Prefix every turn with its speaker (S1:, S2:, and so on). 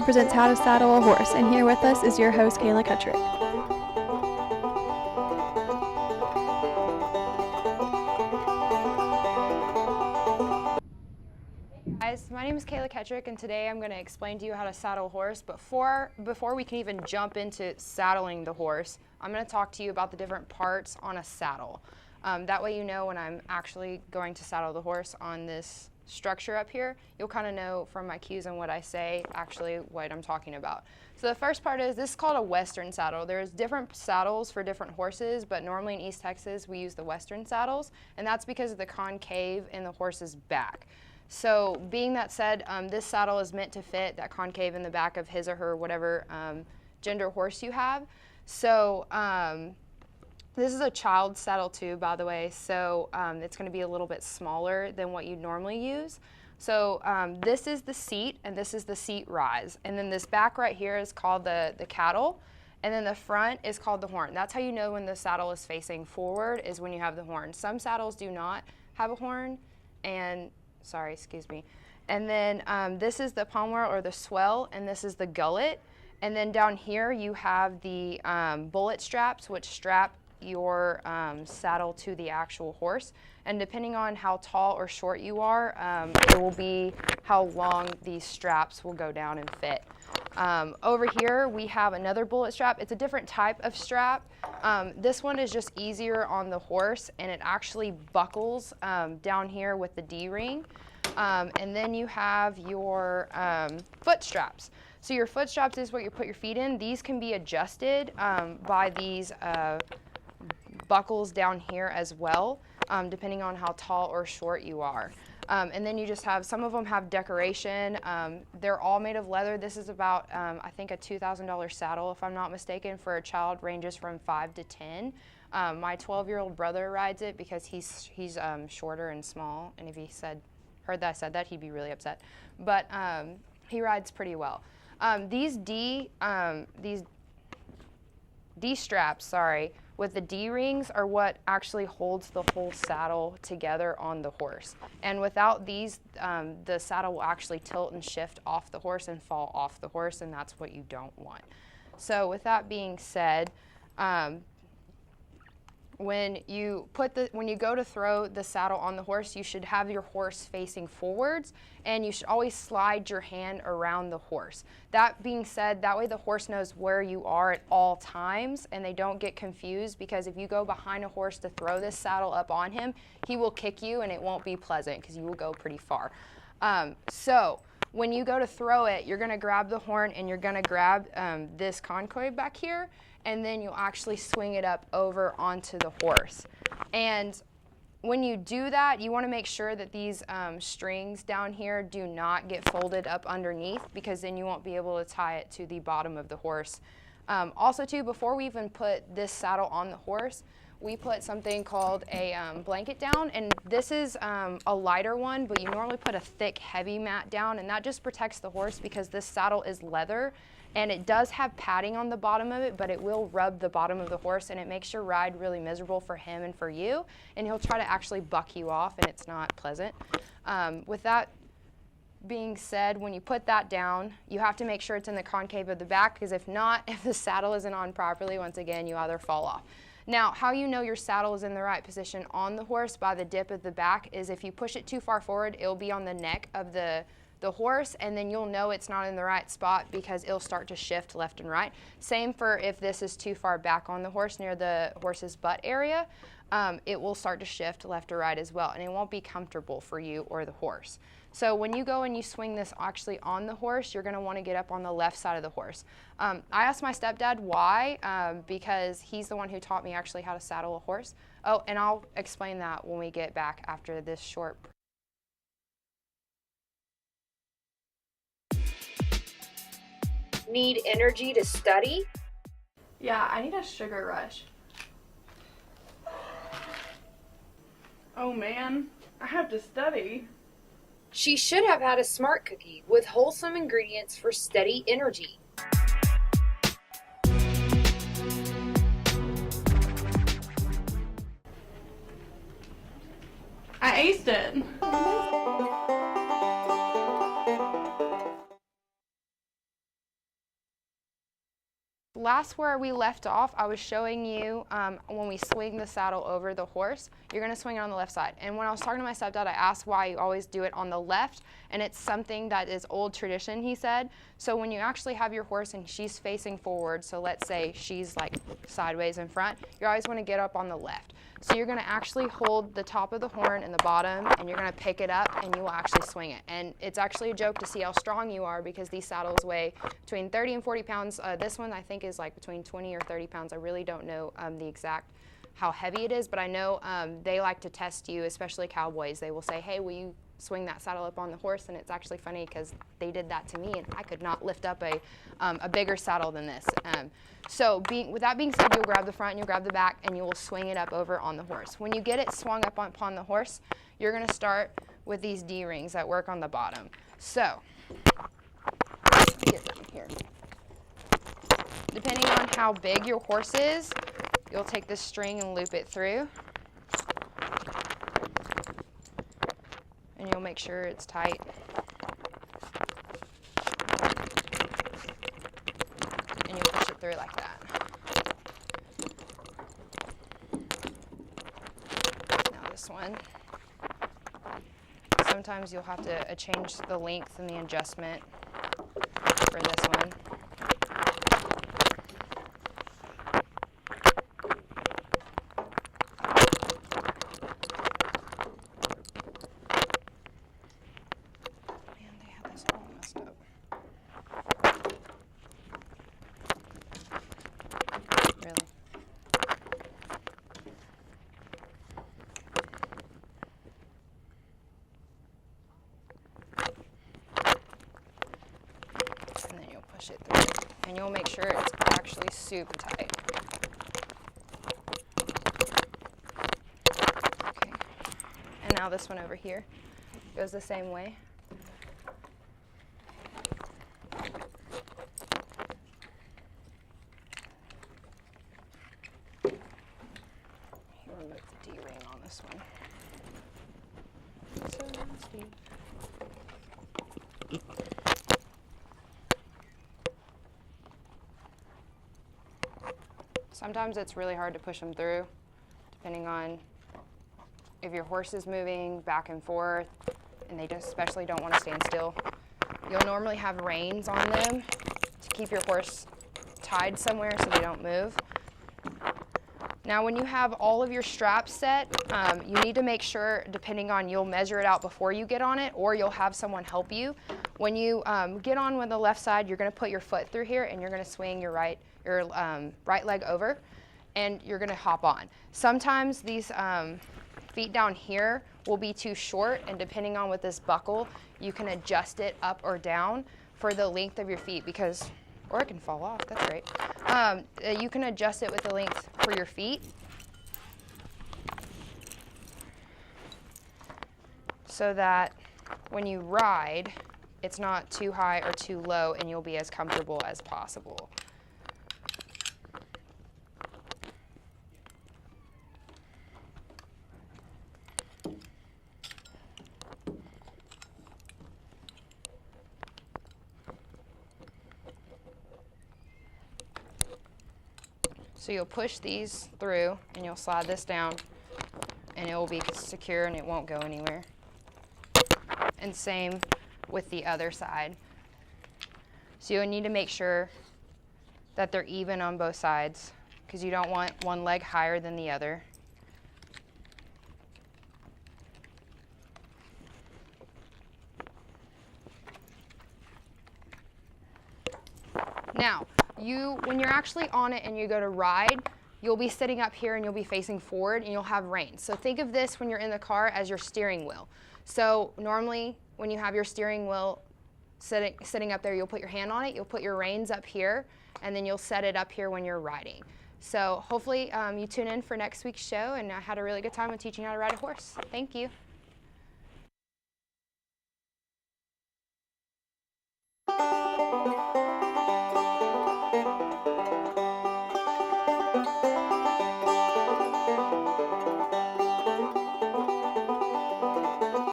S1: presents How to Saddle a Horse, and here with us is your host, Kayla Kettrick.
S2: Guys, my name is Kayla Kettrick, and today I'm going to explain to you how to saddle a horse. But before we can even jump into saddling the horse, I'm going to talk to you about the different parts on a saddle. That way you know when I'm actually going to saddle the horse on this structure up here, you'll kind of know from my cues and what I say actually what I'm talking about. So the first part is, this is called a Western saddle. There's different saddles for different horses, but normally in East Texas we use the Western saddles, and that's because of the concave in the horse's back. So being that said, this saddle is meant to fit that concave in the back of his or her whatever gender horse you have. So this is a child saddle too, by the way, so it's going to be a little bit smaller than what you'd normally use. So this is the seat, and this is the seat rise. And then this back right here is called the cattle, and then the front is called the horn. That's how you know when the saddle is facing forward, is when you have the horn. Some saddles do not have a horn, and and then this is the pommel or the swell, and this is the gullet. And then down here you have the bullet straps, which strap your saddle to the actual horse. And depending on how tall or short you are, it will be how long these straps will go down and fit. Over here we have another bullet strap. It's a different type of strap. This one is just easier on the horse, and it actually buckles down here with the D-ring. And then you have your foot straps. So your foot straps is what you put your feet in. These can be adjusted by these buckles down here as well, depending on how tall or short you are. And then you just have, some of them have decoration. They're all made of leather. This is about, I think, a $2,000 saddle, if I'm not mistaken. For a child, ranges from 5 to 10. My 12-year-old brother rides it because he's shorter and small, and if he heard that I said that, he'd be really upset. But he rides pretty well. These D straps, with the D-rings are what actually holds the whole saddle together on the horse. And without these, the saddle will actually tilt and shift off the horse and fall off the horse, and that's what you don't want. So with that being said, when you go to throw the saddle on the horse, you should have your horse facing forwards, and you should always slide your hand around the horse. That being said, that way the horse knows where you are at all times, and they don't get confused, because if you go behind a horse to throw this saddle up on him, he will kick you, and it won't be pleasant because you will go pretty far. So when you go to throw it, you're going to grab the horn, and you're going to grab this concave back here, and then you'll actually swing it up over onto the horse. And when you do that, you want to make sure that these strings down here do not get folded up underneath, because then you won't be able to tie it to the bottom of the horse. Also too, before we even put this saddle on the horse, we put something called a blanket down, and this is a lighter one, but you normally put a thick, heavy mat down, and that just protects the horse, because this saddle is leather, and it does have padding on the bottom of it, but it will rub the bottom of the horse, and it makes your ride really miserable for him and for you, and he'll try to actually buck you off, and it's not pleasant. With that being said, when you put that down, you have to make sure it's in the concave of the back, because if not, if the saddle isn't on properly, once again, you either fall off. Now, how you know your saddle is in the right position on the horse by the dip of the back is, if you push it too far forward, it'll be on the neck of the horse, and then you'll know it's not in the right spot, because it'll start to shift left and right. Same for if this is too far back on the horse near the horse's butt area, it will start to shift left or right as well, and it won't be comfortable for you or the horse. So when you go and you swing this actually on the horse, you're going to want to get up on the left side of the horse. I asked my stepdad why, because he's the one who taught me actually how to saddle a horse. Oh, and I'll explain that when we get back after this short.
S3: Need energy to study?
S1: Yeah, I need a sugar rush.
S4: Oh man, I have to study.
S3: She should have had a smart cookie with wholesome ingredients for steady energy.
S4: I aced it.
S2: last where we left off, I was showing you when we swing the saddle over the horse, you're going to swing it on the left side. And when I was talking to my stepdad, I asked why you always do it on the left, and it's something that is old tradition, he said. So when you actually have your horse and she's facing forward, so let's say she's like sideways in front, you always want to get up on the left. So you're going to actually hold the top of the horn and the bottom, and you're going to pick it up, and you will actually swing it. And it's actually a joke to see how strong you are, because these saddles weigh between 30 and 40 pounds. This one I think is like between 20 or 30 pounds. I really don't know the exact how heavy it is, but I know they like to test you, especially cowboys. They will say, hey, will you swing that saddle up on the horse? And it's actually funny because they did that to me, and I could not lift up a bigger saddle than this. So with that being said, you'll grab the front and you'll grab the back, and you will swing it up over on the horse. When you get it swung up upon the horse, you're going to start with these D-rings that work on the bottom. So get them here. Depending on how big your horse is, you'll take this string and loop it through. And you'll make sure it's tight. And you'll push it through like that. Now this one. Sometimes you'll have to change the length and the adjustment for this one. Push it through, and you'll make sure it's actually super tight. Okay, and now this one over here goes the same way. Here, remove the D-ring on this one. So nasty. Sometimes it's really hard to push them through, depending on if your horse is moving back and forth, and they just especially don't want to stand still. You'll normally have reins on them to keep your horse tied somewhere so they don't move. Now when you have all of your straps set, you need to make sure, depending on, you'll measure it out before you get on it, or you'll have someone help you. When you get on with the left side, you're going to put your foot through here, and you're going to swing your right leg over, and you're going to hop on. Sometimes these feet down here will be too short, and depending on with this buckle, you can adjust it up or down for the length of your feet, because, or it can fall off, that's great. You can adjust it with the length for your feet. So that when you ride, it's not too high or too low, and you'll be as comfortable as possible. So you'll push these through, and you'll slide this down, and it will be secure and it won't go anywhere. And same with the other side. So you'll need to make sure that they're even on both sides, because you don't want one leg higher than the other. Now, when you're actually on it and you go to ride, you'll be sitting up here and you'll be facing forward, and you'll have reins. So think of this when you're in the car as your steering wheel. So normally when you have your steering wheel sitting up there, you'll put your hand on it, you'll put your reins up here, and then you'll set it up here when you're riding. So hopefully you tune in for next week's show, and I had a really good time with teaching you how to ride a horse. Thank you.